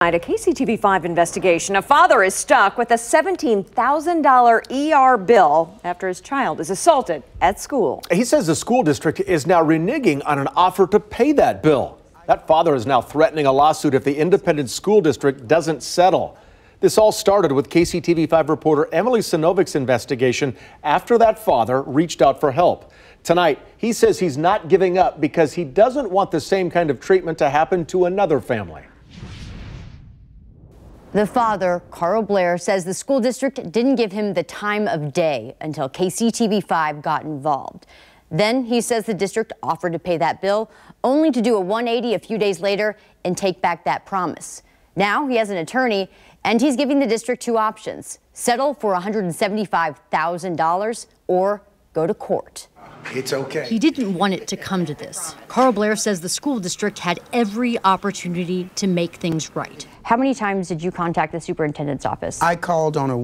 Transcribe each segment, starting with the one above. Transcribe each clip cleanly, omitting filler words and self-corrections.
A KCTV5 investigation. A father is stuck with a $17,000 ER bill after his child is assaulted at school. He says the school district is now reneging on an offer to pay that bill. That father is now threatening a lawsuit if the independent school district doesn't settle. This all started with KCTV5 reporter Emily Sinovic's investigation after that father reached out for help. Tonight, he says he's not giving up because he doesn't want the same kind of treatment to happen to another family. The father, Carl Blair, says the school district didn't give him the time of day until KCTV5 got involved. Then he says the district offered to pay that bill, only to do a 180 a few days later and take back that promise. Now he has an attorney, and he's giving the district two options: settle for $175,000 or go to court. It's okay. He didn't want it to come to this. Carl Blair says the school district had every opportunity to make things right. How many times did you contact the superintendent's office? I called on a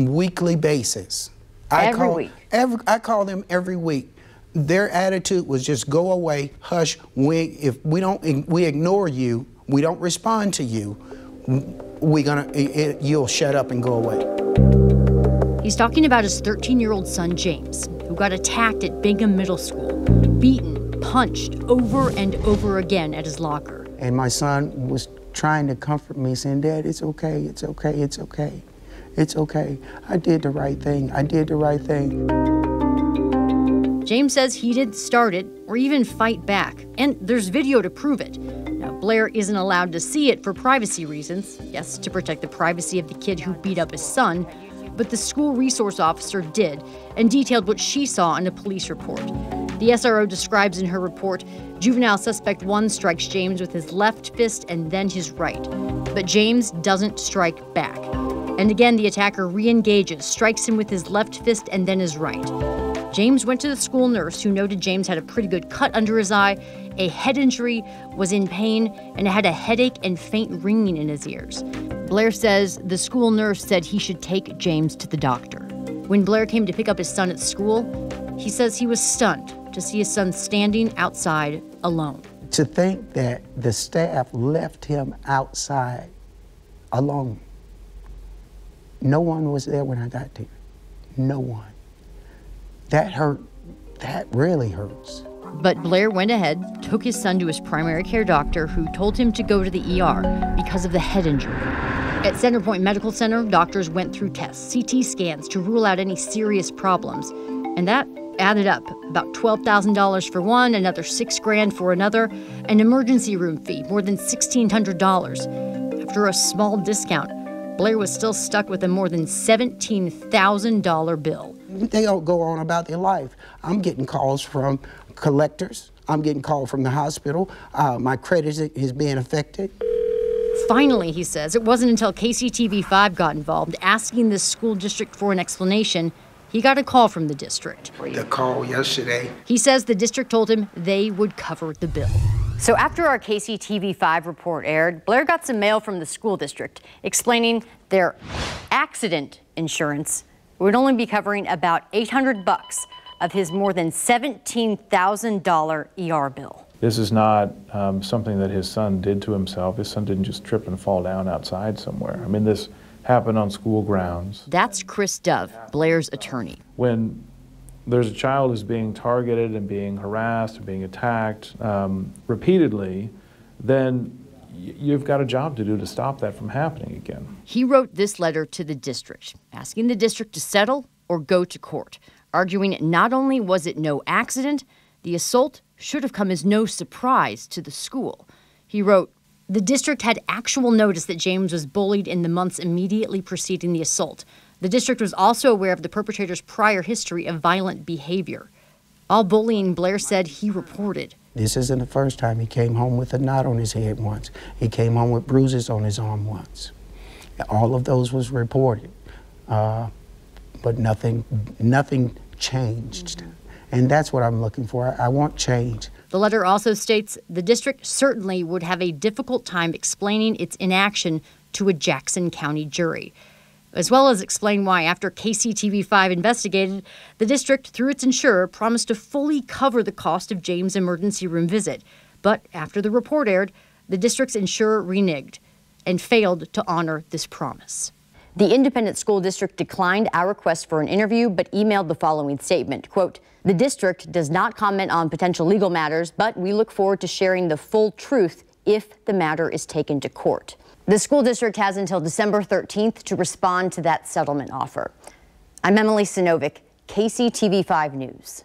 weekly basis. Every week? I call them every week. Their attitude was just go away, hush. If we ignore you, we don't respond to you, you'll shut up and go away. He's talking about his 13-year-old son, James, who got attacked at Bingham Middle School, beaten, punched over and over again at his locker. And my son was trying to comfort me, saying, "Dad, it's okay, it's okay, it's okay. It's okay. I did the right thing. I did the right thing." James says he didn't start it or even fight back, and there's video to prove it. Now, Blair isn't allowed to see it for privacy reasons. Yes, to protect the privacy of the kid who beat up his son. But the school resource officer did, and detailed what she saw in a police report. The SRO describes in her report, juvenile suspect 1 strikes James with his left fist and then his right. But James doesn't strike back. And again, the attacker re-engages, strikes him with his left fist and then his right. James went to the school nurse, who noted James had a pretty good cut under his eye, a head injury, was in pain, and had a headache and faint ringing in his ears. Blair says the school nurse said he should take James to the doctor. When Blair came to pick up his son at school, he says he was stunned to see his son standing outside alone. To think that the staff left him outside alone. No one was there when I got there. No one. That hurt. That really hurts. But Blair went ahead, took his son to his primary care doctor, who told him to go to the ER because of the head injury. At Centerpoint Medical Center, doctors went through tests, CT scans, to rule out any serious problems. And that added up, about $12,000 for one, another $6,000 for another, an emergency room fee, more than $1,600. After a small discount, Blair was still stuck with a more than $17,000 bill. They don't go on about their life. I'm getting calls from collectors. I'm getting calls from the hospital. My credit is being affected. Finally, he says, it wasn't until KCTV5 got involved, asking the school district for an explanation, he got a call from the district. The call yesterday. He says the district told him they would cover the bill. So after our KCTV5 report aired, Blair got some mail from the school district explaining their accident insurance would only be covering about $800 of his more than $17,000 ER bill. This is not something that his son did to himself. His son didn't just trip and fall down outside somewhere. I mean, this happened on school grounds. That's Chris Dove, Blair's attorney. When there's a child who's being targeted and being harassed and being attacked repeatedly, then you've got a job to do to stop that from happening again. He wrote this letter to the district, asking the district to settle or go to court, arguing not only was it no accident, the assault should have come as no surprise to the school. He wrote, the district had actual notice that James was bullied in the months immediately preceding the assault. The district was also aware of the perpetrator's prior history of violent behavior. All bullying, Blair said, he reported. This isn't the first time. He came home with a knot on his head once. He came home with bruises on his arm once. All of those was reported, but nothing changed. And that's what I'm looking for. I want change. The letter also states the district certainly would have a difficult time explaining its inaction to a Jackson County jury, as well as explain why, after KCTV5 investigated, the district, through its insurer, promised to fully cover the cost of James' emergency room visit. But after the report aired, the district's insurer reneged. and failed to honor this promise. The independent school district declined our request for an interview, but emailed the following statement, quote, "The district does not comment on potential legal matters, but we look forward to sharing the full truth if the matter is taken to court." The school district has until December 13th to respond to that settlement offer. I'm Emily Sinovic, KCTV5 News.